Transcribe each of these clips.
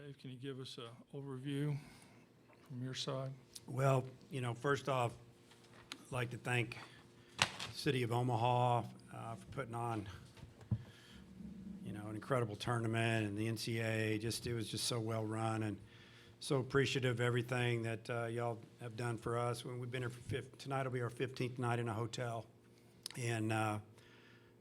Dave, can you give us an overview from your side? Well, first off, I'd like to thank the City of Omaha for putting on, an incredible tournament, and the NCAA. It was just so well run, and so appreciative of everything that y'all have done for us. We've been here for tonight will be our 15th night in a hotel, and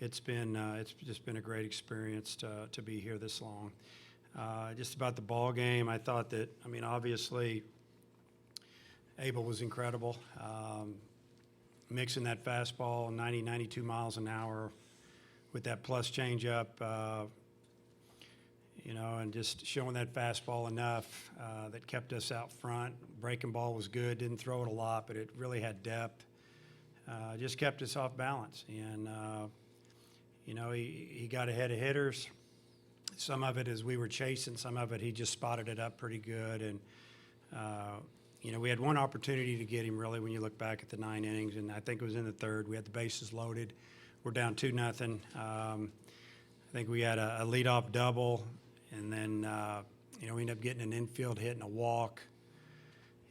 it's just been a great experience to be here this long. Just about the ball game, I thought that, obviously, Abel was incredible. Mixing that fastball 90, 92 miles an hour with that plus changeup, and just showing that fastball enough that kept us out front. Breaking ball was good, didn't throw it a lot, but it really had depth. Just kept us off balance. And, he got ahead of hitters. Some of it as we were chasing, some of it he just spotted it up pretty good. And, we had one opportunity to get him, really, when you look back at the 9 innings, and I think it was in the third. We had the bases loaded. We're down 2-0. I think we had a leadoff double, and then, we ended up getting an infield hit and a walk.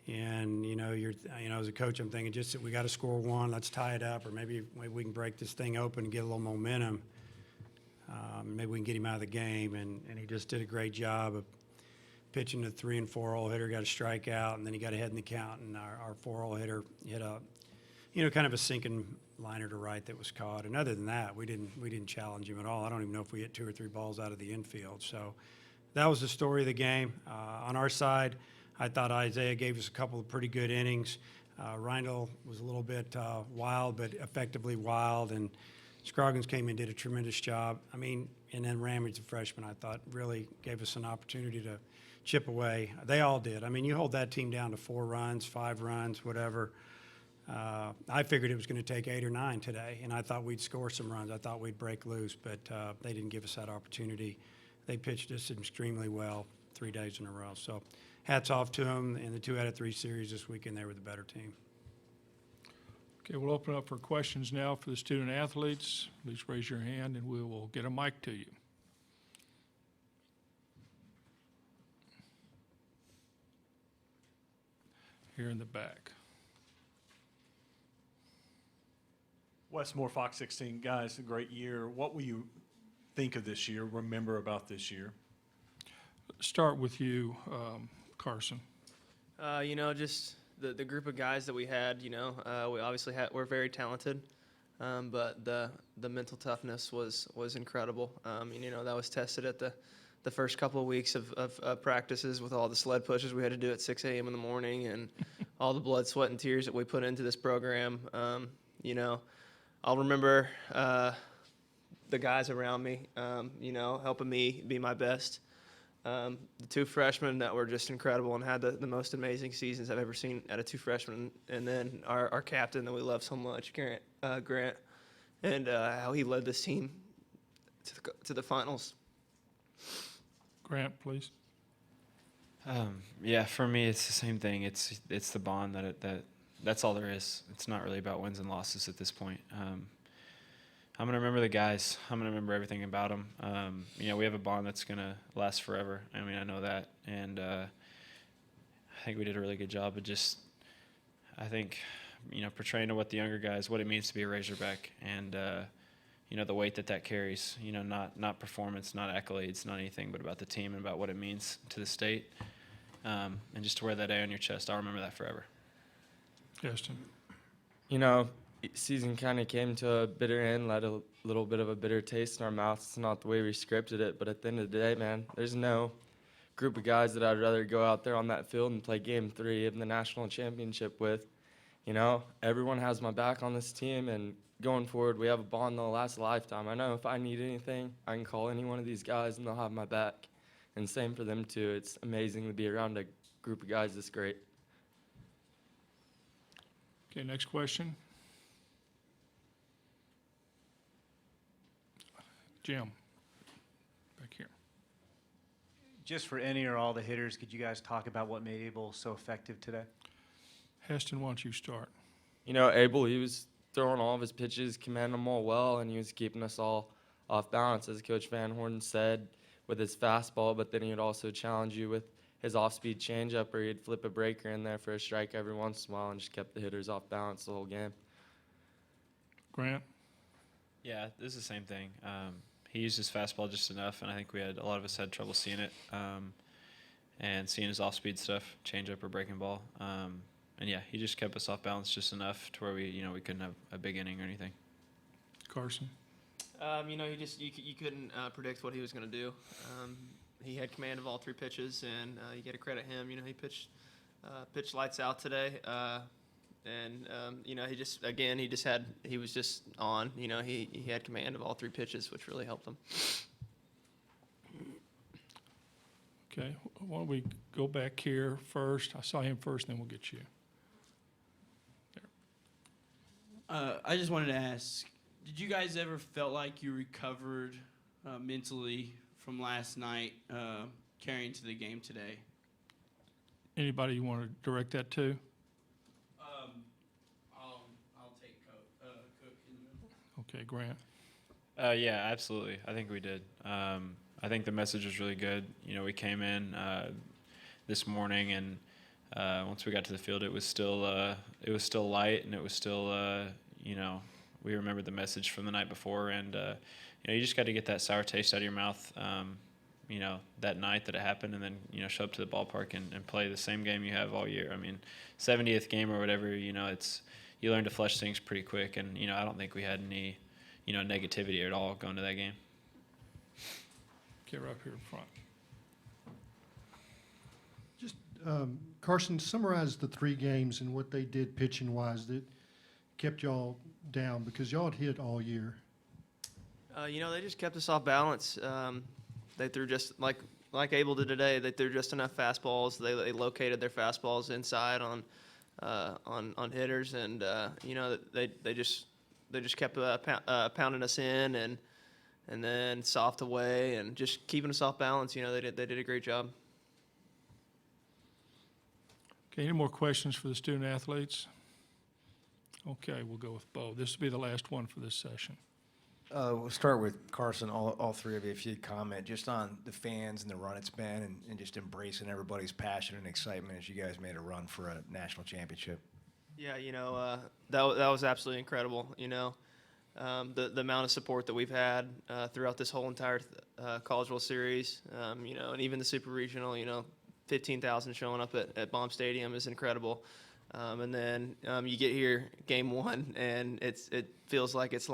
And, as a coach, I'm thinking just that we got to score one, let's tie it up, or maybe we can break this thing open and get a little momentum. Maybe we can get him out of the game, and he just did a great job of pitching the 3 and 4 hole hitter, got a strikeout, and then he got ahead in the count, and our 4 hole hitter hit a, kind of a sinking liner to right that was caught. And other than that, we didn't challenge him at all. I don't even know if we hit 2 or 3 balls out of the infield. So that was the story of the game. On our side, I thought Isaiah gave us a couple of pretty good innings. Reindl was a little bit wild, but effectively wild, and Scroggins came in and did a tremendous job. And then Ramage, the freshman, I thought really gave us an opportunity to chip away. They all did. You hold that team down to 4 runs, 5 runs, whatever. I figured it was going to take 8 or 9 today, and I thought we'd score some runs. I thought we'd break loose, but they didn't give us that opportunity. They pitched us extremely well 3 days in a row. So hats off to them. In the 2 out of 3 series this weekend, they were the better team. Okay, we'll open up for questions now for the student athletes. Please raise your hand, and we will get a mic to you. Here in the back. Westmore, Fox 16, guys, a great year. What will you think of this year, remember about this year? Start with you, Carson. Just the group of guys that we had, we obviously we're very talented, but the mental toughness was incredible. That was tested at the first couple of weeks of practices with all the sled pushes we had to do at 6 a.m. in the morning and all the blood, sweat, and tears that we put into this program. I'll remember the guys around me, helping me be my best. The 2 freshmen that were just incredible and had the most amazing seasons I've ever seen out of 2 freshmen. And then our captain that we love so much, Grant, and how he led this team to the finals. Grant, please. Yeah, for me, it's the same thing. It's the bond that's all there is. It's not really about wins and losses at this point. I'm going to remember the guys. I'm going to remember everything about them. We have a bond that's going to last forever. I know that. And I think we did a really good job of just, portraying to what the younger guys, what it means to be a Razorback. And, the weight that carries, not performance, not accolades, not anything, but about the team and about what it means to the state. And just to wear that A on your chest, I'll remember that forever. Justin. Season kind of came to a bitter end, let a little bit of a bitter taste in our mouths. It's not the way we scripted it, but at the end of the day, man, there's no group of guys that I'd rather go out there on that field and play Game 3 of the national championship with. Everyone has my back on this team, and going forward, we have a bond that'll last a lifetime. I know if I need anything, I can call any one of these guys, and they'll have my back. And same for them, too. It's amazing to be around a group of guys this great. Okay, next question. Jim, back here. Just for any or all the hitters, could you guys talk about what made Abel so effective today? Heston, why don't you start? Abel, he was throwing all of his pitches, commanding them all well, and he was keeping us all off balance. As Coach Van Horn said, with his fastball, but then he would also challenge you with his off-speed changeup, or he'd flip a breaker in there for a strike every once in a while and just kept the hitters off balance the whole game. Grant? Yeah, this is the same thing. He used his fastball just enough, and I think a lot of us had trouble seeing it, and seeing his off-speed stuff, changeup or breaking ball. And yeah, he just kept us off balance just enough to where we couldn't have a big inning or anything. Carson? You couldn't predict what he was going to do. He had command of all three pitches, and you got to credit him. He pitched lights out today, and he was just on. He had command of all three pitches, which really helped him. Okay, why don't we go back here first? I saw him first, then we'll get you. I just wanted to ask, did you guys ever felt like you recovered mentally from last night carrying to the game today? Anybody you want to direct that to? I'll take Cook in the middle. Okay, Grant? Yeah, absolutely. I think we did. I think the message was really good. We came in this morning, and once we got to the field, it was still light, and it was still we remembered the message from the night before, and you just got to get that sour taste out of your mouth. That night that it happened, and then show up to the ballpark and play the same game you have all year. I mean, 70th game or whatever. It's you learn to flush things pretty quick, and I don't think we had any negativity at all going to that game. Okay, right up here in front. Just, Carson, summarize the 3 games and what they did pitching-wise that kept y'all down, because y'all had hit all year. They just kept us off balance. They threw just like Abel did today. They threw just enough fastballs. They located their fastballs inside on hitters, and they just kept pounding us in and then soft away and just keeping us off balance. They did a great job. Okay, any more questions for the student athletes? Okay, we'll go with Bo. This will be the last one for this session. We'll start with Carson, all three of you, if you'd comment just on the fans and the run it's been, and just embracing everybody's passion and excitement as you guys made a run for a national championship. Yeah, that was absolutely incredible. The amount of support that we've had throughout this whole entire College World Series, and even the Super Regional, 15,000 showing up at Baum Stadium is incredible. And then you get here, game 1, and it feels like it's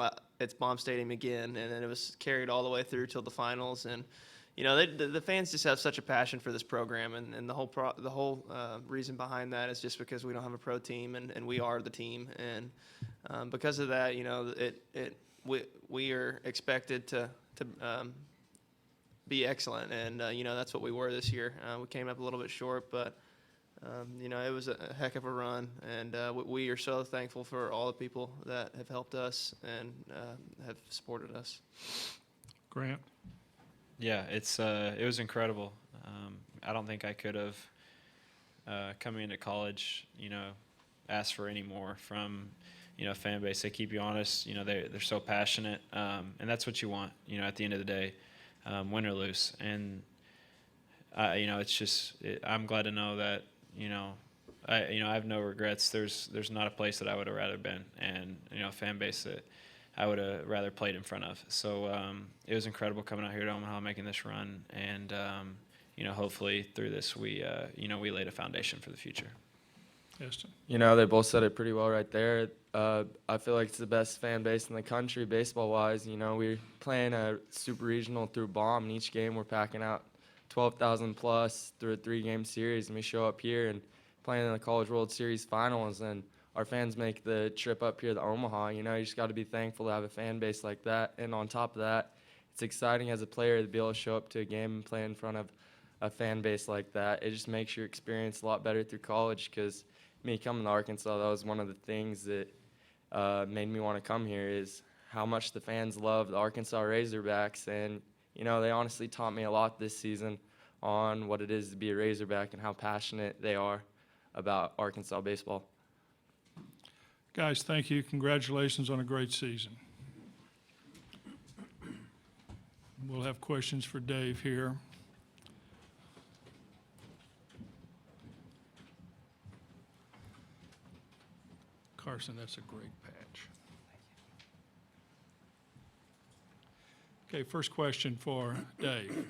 Baum Stadium again, and then it was carried all the way through till the finals. And the fans just have such a passion for this program, and the whole reason behind that is just because we don't have a pro team, and we are the team, and because of that, we are expected to be excellent, and that's what we were this year. We came up a little bit short, but it was a heck of a run, and we are so thankful for all the people that have helped us and have supported us. Grant? Yeah, it was incredible. I don't think I could have coming into college, asked for any more from a fan base. They keep you honest. They're so passionate, and that's what you want. At the end of the day, win or lose. And it's just I'm glad to know that I have no regrets. There's not a place that I would have rather been, and a fan base that I would have rather played in front of. So it was incredible coming out here to Omaha, making this run, and hopefully through this we laid a foundation for the future. Heston? They both said it pretty well right there. I feel like it's the best fan base in the country baseball-wise. We're playing a Super Regional through Baum, and each game we're packing out 12,000 plus through a 3-game series, and we show up here and playing in the College World Series finals, and our fans make the trip up here to Omaha. You just got to be thankful to have a fan base like that, and on top of that, it's exciting as a player to be able to show up to a game and play in front of a fan base like that. It just makes your experience a lot better through college, because me coming to Arkansas, that was one of the things that made me want to come here, is how much the fans love the Arkansas Razorbacks, and they honestly taught me a lot this season on what it is to be a Razorback and how passionate they are about Arkansas baseball. Guys, thank you. Congratulations on a great season. We'll have questions for Dave here. Carson, that's a great patch. Okay, first question for Dave.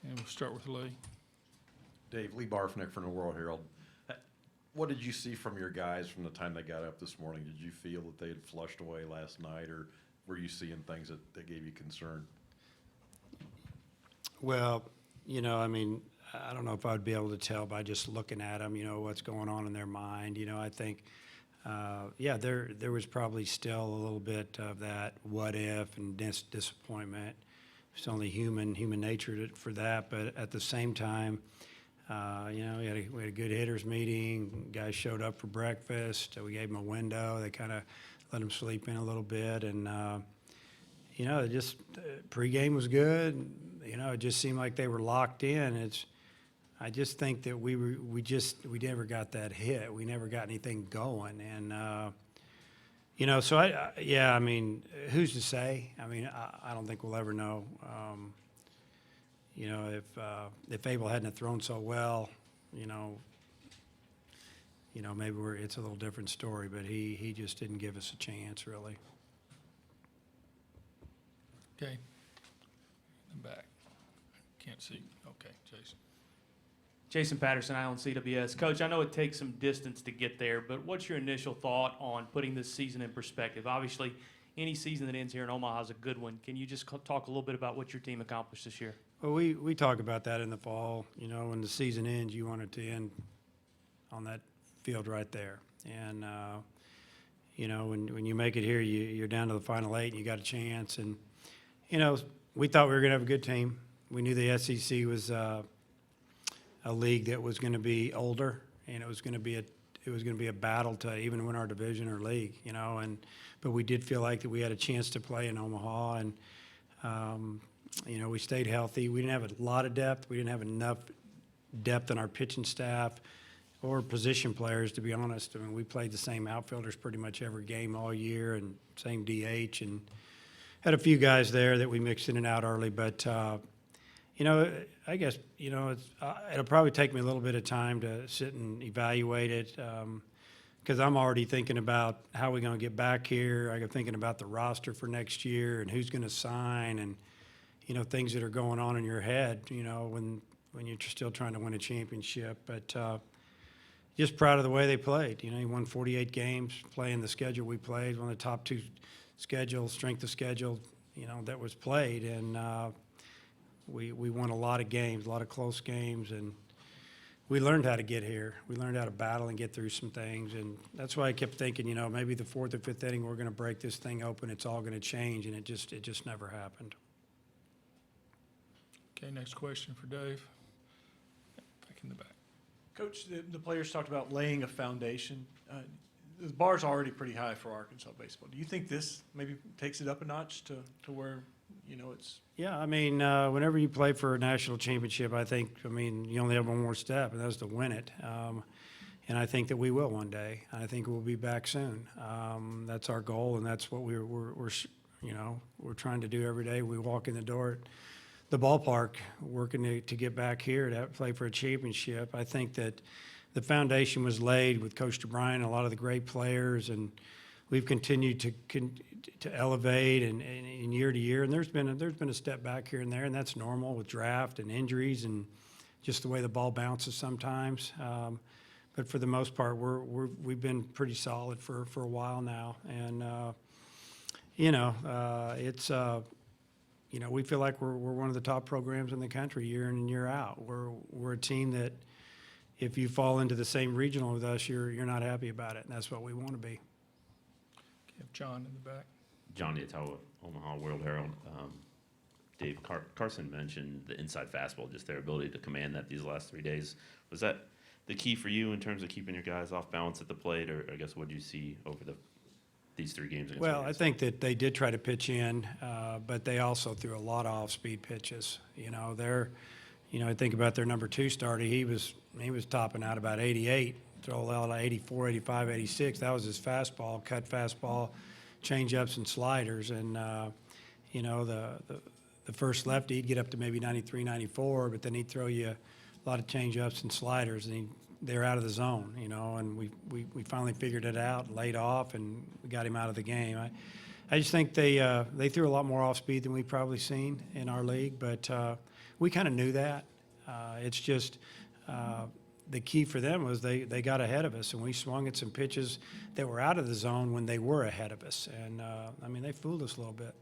And we'll start with Lee. Dave, Lee Barfnick from the World Herald. What did you see from your guys from the time they got up this morning? Did you feel that they had flushed away last night, or were you seeing things that gave you concern? Well, you know, I mean, I don't know if I'd be able to tell by just looking at them, you know, what's going on in their mind. You know, I think, yeah, there was probably still a little bit of that what if and disappointment. It's only human nature for that. But at the same time, you know, we had a good hitters meeting. Guys showed up for breakfast. We gave them a window. They kind of let them sleep in a little bit. And, you know, it just pregame was good. You know, it just seemed like they were locked in. I just think that we never got that hit. We never got anything going. And, you know, so yeah, I mean, who's to say? I mean, I don't think we'll ever know. You know, if Abel hadn't have thrown so well, you know, maybe it's a little different story. But he just didn't give us a chance, really. Okay. In the back. Can't see. Okay, Jason. Jason Patterson, Island CWS. Coach, I know it takes some distance to get there, but what's your initial thought on putting this season in perspective? Obviously, any season that ends here in Omaha is a good one. Can you just talk a little bit about what your team accomplished this year? Well, we talk about that in the fall. You know, when the season ends, you want it to end on that field right there. And, you know, when you make it here, you're down to the final 8 and you got a chance. And, you know, we thought we were going to have a good team. We knew the SEC was a league that was going to be older, and it was going to be a battle to even win our division or league, you know. But we did feel like that we had a chance to play in Omaha, and you know, we stayed healthy. We didn't have a lot of depth. We didn't have enough depth in our pitching staff or position players, to be honest. I mean, we played the same outfielders pretty much every game all year, and same DH, and had a few guys there that we mixed in and out early, but. You know, I guess, you know, it'll probably take me a little bit of time to sit and evaluate it, because I'm already thinking about how we're going to get back here. I'm thinking about the roster for next year and who's going to sign, and, you know, things that are going on in your head, you know, when you're still trying to win a championship. But just proud of the way they played. You know, he won 48 games playing the schedule we played, one of the top 2 strength of schedule, you know, that was played. And, we won a lot of games, a lot of close games, and we learned how to get here. We learned how to battle and get through some things, and that's why I kept thinking, you know, maybe the 4th or 5th inning we're going to break this thing open. It's all going to change, and it just never happened. Okay, next question for Dave. Back in the back. Coach, the players talked about laying a foundation. The bar's already pretty high for Arkansas baseball. Do you think this maybe takes it up a notch to where, you know, it's... Yeah, I mean, whenever you play for a national championship, I mean, you only have one more step, and that's to win it. And I think that we will one day. I think we'll be back soon. That's our goal, and that's what we're you know, we're trying to do every day. We walk in the door at the ballpark, working to get back here to play for a championship. I think that the foundation was laid with Coach DeBryan and a lot of the great players, and we've continued to elevate and year to year. And there's been a step back here and there, and that's normal with draft and injuries and just the way the ball bounces sometimes. But for the most part, we've been pretty solid for a while now, and you know, it's you know, we feel like we're one of the top programs in the country year in and year out. We're a team that if you fall into the same regional with us, you're not happy about it, and that's what we want to be. Okay, have John in the back. John Nietawa, Omaha World Herald. Dave, Carson mentioned the inside fastball, just their ability to command that these last 3 days. Was that the key for you in terms of keeping your guys off balance at the plate, or I guess what did you see over these 3 games? Well, I think that they did try to pitch in, but they also threw a lot of off-speed pitches. You know, I think about their number 2 starter. He was topping out about 88, throw out 84, 85, 86. That was his fastball, cut fastball, change-ups and sliders. And, you know, the first lefty, he'd get up to maybe 93, 94, but then he'd throw you a lot of change-ups and sliders, and they're out of the zone, you know, and we finally figured it out, laid off, and we got him out of the game. I just think they threw a lot more off speed than we've probably seen in our league, but we kind of knew that. It's just the key for them was they got ahead of us, and we swung at some pitches that were out of the zone when they were ahead of us. And, I mean, they fooled us a little bit.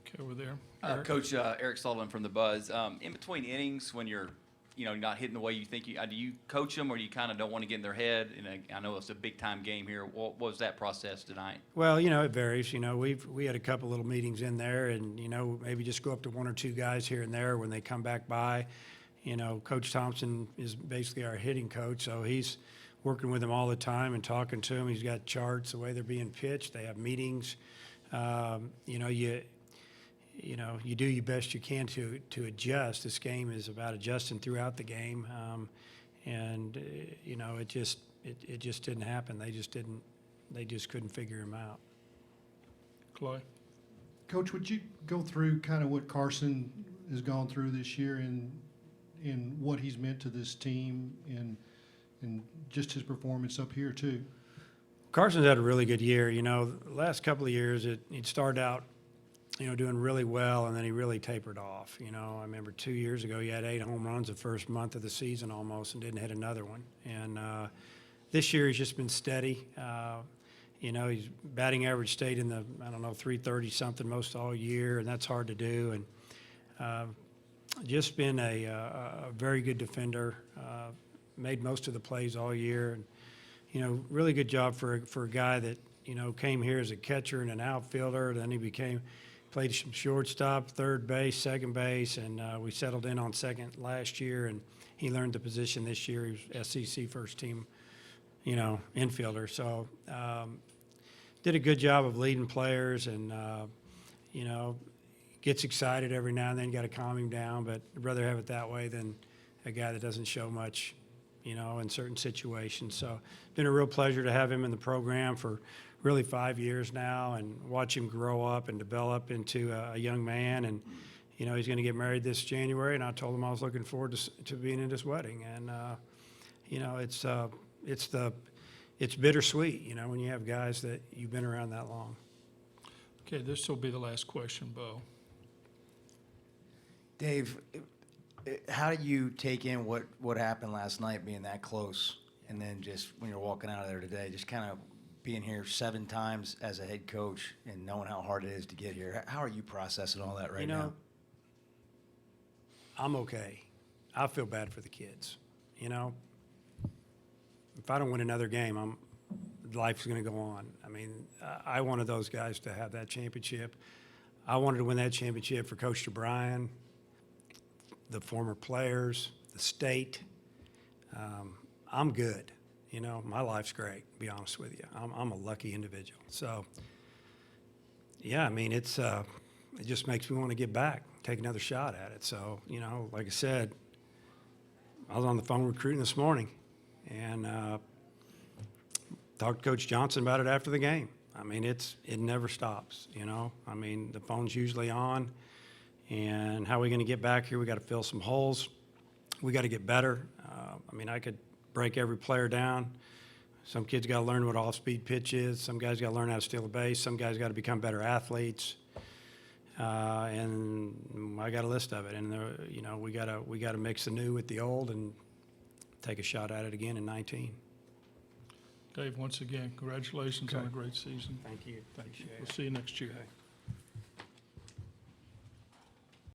Okay, over there. Eric? Coach Eric Sullivan from the Buzz. In between innings, when you're, not hitting the way you think do you coach them, or do you kind of don't want to get in their head? And I know it's a big time game here. What was that process tonight? Well, it varies. We had a couple little meetings in there, and maybe just go up to one or two guys here and there when they come back by. Coach Thompson is basically our hitting coach, so he's working with them all the time and talking to them. He's got charts the way they're being pitched. They have meetings. You do your best you can to adjust. This game is about adjusting throughout the game, it just didn't happen. They just couldn't figure him out. Chloe? Coach, would you go through kind of what Carson has gone through this year and what he's meant to this team and just his performance up here too? Carson's had a really good year. The last couple of years, he'd started out, doing really well, and then he really tapered off. I remember 2 years ago, he had 8 home runs the first month of the season almost and didn't hit another one. And this year, he's just been steady. His batting average stayed in the, 330-something most all year, and that's hard to do. And just been a very good defender, made most of the plays all year. And, really good job for a guy that, came here as a catcher and an outfielder. Then he played some shortstop, third base, second base, and we settled in on second last year, and he learned the position this year. He was SEC first team, infielder. So did a good job of leading players, and, gets excited every now and then. Got to calm him down, but I'd rather have it that way than a guy that doesn't show much, in certain situations. So it's been a real pleasure to have him in the program for really 5 years now and watch him grow up and develop into a young man. And, he's going to get married this January, and I told him I was looking forward to being in his wedding. And, it's bittersweet, when you have guys that you've been around that long. Okay, this will be the last question, Bo. Dave, how do you take in what happened last night, being that close, and then just when you're walking out of there today, just kind of being here 7 times as a head coach and knowing how hard it is to get here? How are you processing all that right now? I'm okay. I feel bad for the kids. If I don't win another game, life's going to go on. I mean, I wanted those guys to have that championship. I wanted to win that championship for Coach DeBryan, the former players, the state. I'm good. My life's great, to be honest with you. I'm a lucky individual. So, yeah, I mean, it just makes me want to get back, take another shot at it. So, like I said, I was on the phone recruiting this morning and talked to Coach Johnson about it after the game. I mean, it never stops, I mean, the phone's usually on. And how are we going to get back here? We got to fill some holes. We got to get better. I could break every player down. Some kids got to learn what off-speed pitch is. Some guys got to learn how to steal a base. Some guys got to become better athletes. And I got a list of it. And we got to mix the new with the old and take a shot at it again in 19. Dave, once again, congratulations on a great season. Thank you. Thank you. We'll see you next year. Okay.